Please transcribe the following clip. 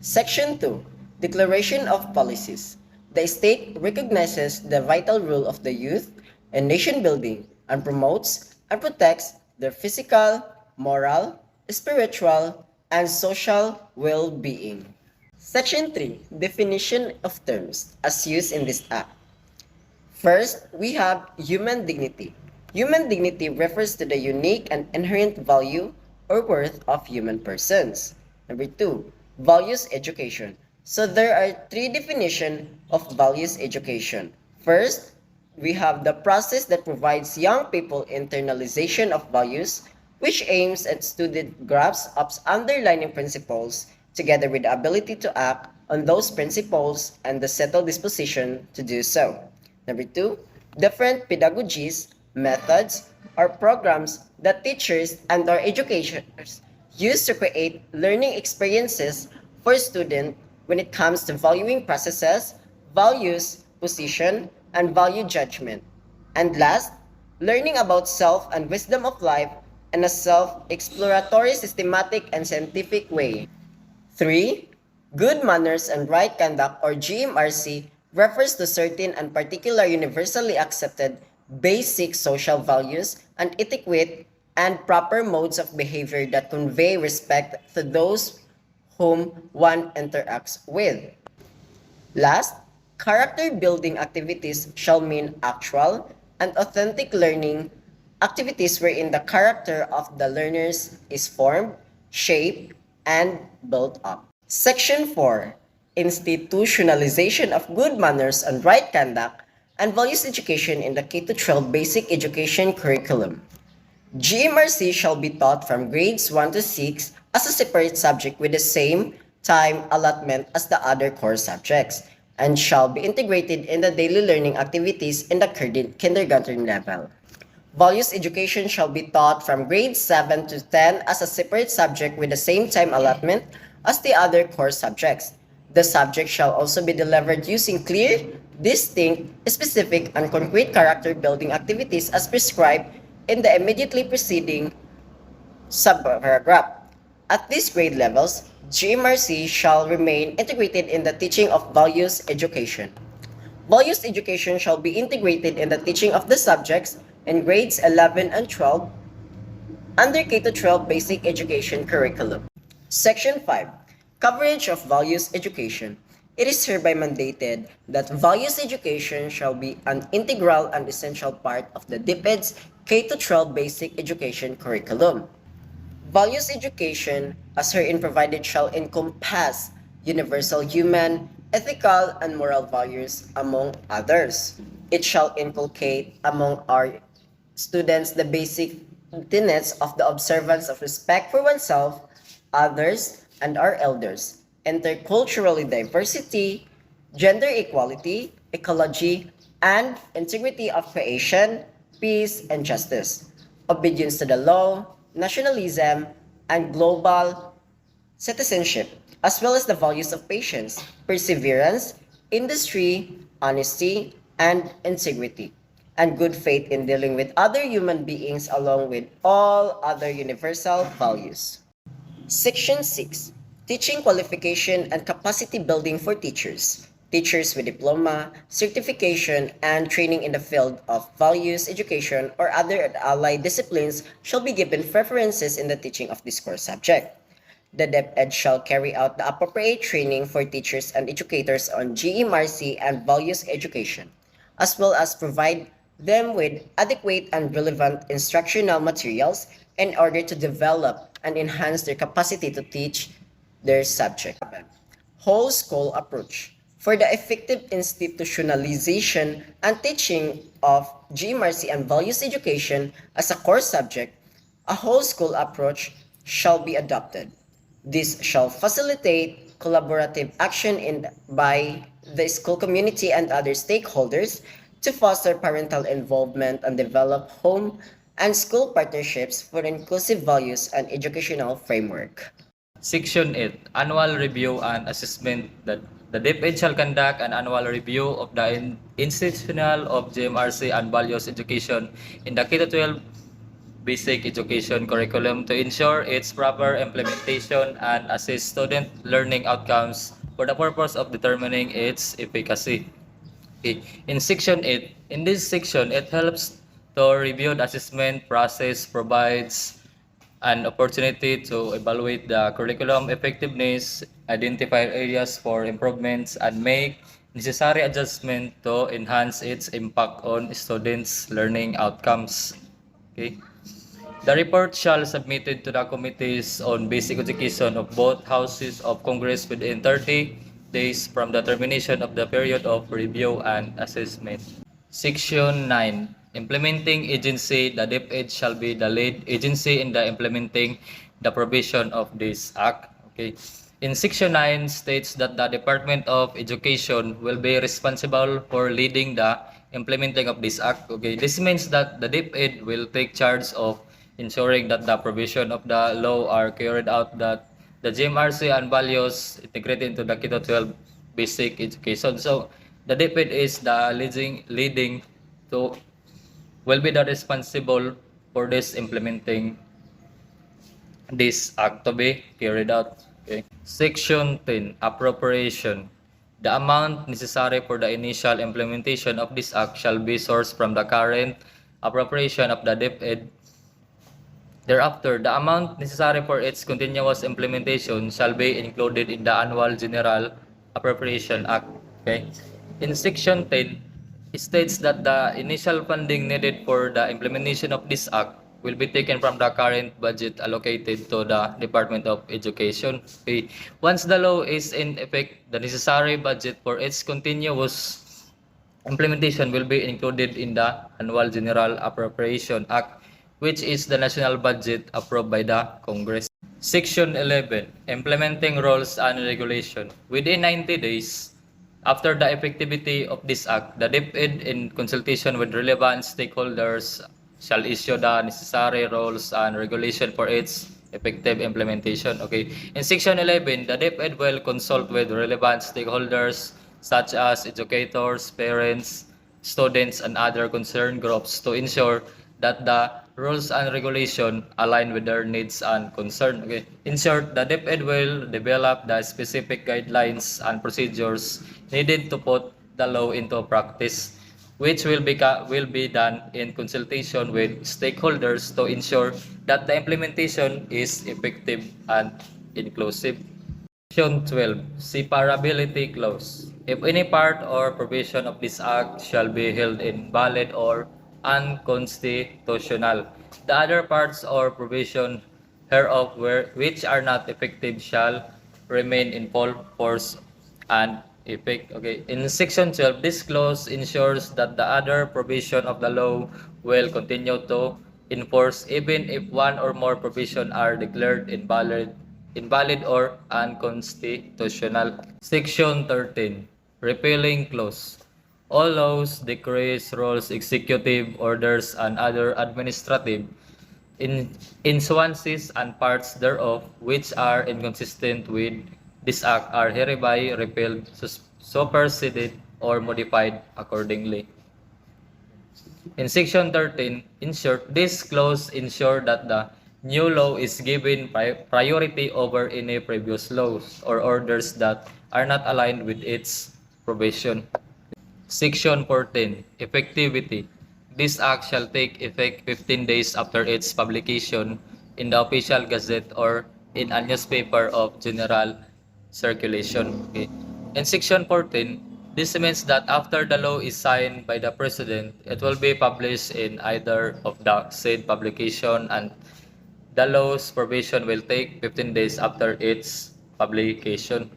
Section 2. Declaration of Policies. The state recognizes the vital role of the youth in nation building and promotes and protects their physical, moral, spiritual, and social well-being. Section 3. Definition of terms as used in this act. First, we have human dignity. Human dignity refers to the unique and inherent value or worth of human persons. Number 2, values education. So there are three definitions of values education. First, we have the process that provides young people internalization of values, which aims at student grasp of underlying principles together with the ability to act on those principles and the settled disposition to do so. Number 2, different pedagogies, methods, or programs that teachers and or educators use to create learning experiences for students when it comes to valuing processes, values, position, and value judgment. And last, learning about self and wisdom of life in a self-exploratory, systematic, and scientific way. 3. Good manners and right conduct or GMRC refers to certain and particular universally accepted basic social values and etiquette and proper modes of behavior that convey respect to those whom one interacts with. Last, character building activities shall mean actual and authentic learning activities wherein the character of the learners is formed, shaped, and built up. Section 4. Institutionalization of good manners and right conduct and values education in the K-12 basic education curriculum. GMRC shall be taught from grades 1 to 6 as a separate subject with the same time allotment as the other core subjects and shall be integrated in the daily learning activities in the kindergarten level. Values education shall be taught from grades 7 to 10 as a separate subject with the same time allotment as the other core subjects. The subject shall also be delivered using clear, distinct, specific, and concrete character building activities as prescribed in the immediately preceding subparagraph. At these grade levels, GMRC shall remain integrated in the teaching of values education. Values education shall be integrated in the teaching of the subjects in grades 11 and 12 under K-12 basic education curriculum. Section 5. Coverage of values education. It is hereby mandated that values education shall be an integral and essential part of the DepEd's K-12 basic education curriculum. Values education, as herein provided, shall encompass universal human, ethical, and moral values, among others. It shall inculcate among our students the basic tenets of the observance of respect for oneself, others, and our elders, intercultural diversity, gender equality, ecology, and integrity of creation, peace, and justice, obedience to the law, nationalism, and global citizenship, as well as the values of patience, perseverance, industry, honesty, and integrity, and good faith in dealing with other human beings along with all other universal values. Section 6. Teaching qualification and capacity building for teachers. Teachers with diploma, certification, and training in the field of values education or other allied disciplines shall be given preferences in the teaching of this core subject. The DepEd shall carry out the appropriate training for teachers and educators on GMRC and values education, as well as provide them with adequate and relevant instructional materials in order to develop and enhance their capacity to teach their subject. Whole school approach. For the effective institutionalization and teaching of GMRC and values education as a core subject, a whole school approach shall be adopted. This shall facilitate collaborative action by the school community and other stakeholders to foster parental involvement and develop home and school partnerships for inclusive values and educational framework. Section 8. Annual Review and Assessment. That the DepEd shall conduct an annual review of the institutional of GMRC and values education in the K-12 basic education curriculum to ensure its proper implementation and assist student learning outcomes for the purpose of determining its efficacy. Okay. In section 8, in this section, it helps to review the assessment process, provides an opportunity to evaluate the curriculum effectiveness, identify areas for improvements, and make necessary adjustment to enhance its impact on students' learning outcomes. Okay. The report shall submitted to the committees on basic education of both houses of Congress within 30 days from the termination of the period of review and assessment. Section 9. Implementing agency. The DepEd shall be the lead agency in the implementing the provision of this act. Okay. In Section 9 states that the Department of Education will be responsible for leading the implementing of this act. Okay. This means that the DepEd will take charge of ensuring that the provision of the law are carried out, that the GMRC and values integrated into the Keto 12 basic education. So the DepEd is the leading to will be the responsible for this implementing this act to be carried out. Okay. Section 10, appropriation. The amount necessary for the initial implementation of this act shall be sourced from the current appropriation of the DepEd. Thereafter, the amount necessary for its continuous implementation shall be included in the Annual General Appropriation Act. Okay? In Section 10, it states that the initial funding needed for the implementation of this act will be taken from the current budget allocated to the Department of Education. Okay? Once the law is in effect, the necessary budget for its continuous implementation will be included in the Annual General Appropriation Act, which is the national budget approved by the Congress. Section 11, implementing rules and regulation. Within 90 days after the effectivity of this act, the DepEd, in consultation with relevant stakeholders, shall issue the necessary rules and regulation for its effective implementation. Okay. In Section 11, the DepEd will consult with relevant stakeholders such as educators, parents, students, and other concerned groups to ensure that the rules and regulation align with their needs and concern. Okay. In short, the DepEd will develop the specific guidelines and procedures needed to put the law into practice, which will be done in consultation with stakeholders to ensure that the implementation is effective and inclusive. Section 12, Separability Clause. If any part or provision of this act shall be held invalid or unconstitutional, the other parts or provision hereof which are not effective shall remain in full force and effect. Okay. In Section 12, this clause ensures that the other provision of the law will continue to enforce even if one or more provision are declared invalid or unconstitutional. Section 13, repealing clause. All laws, decrees, rules, executive orders, and other administrative in insurances and parts thereof which are inconsistent with this act are hereby repealed, superseded, or modified accordingly. In Section 13, in short, this clause ensures that the new law is given priority over any previous laws or orders that are not aligned with its provision. Section 14, Effectivity. This act shall take effect 15 days after its publication in the official gazette or in a newspaper of general circulation. Okay. In Section 14, this means that after the law is signed by the President, it will be published in either of the said publication, and the law's provision will take 15 days after its publication.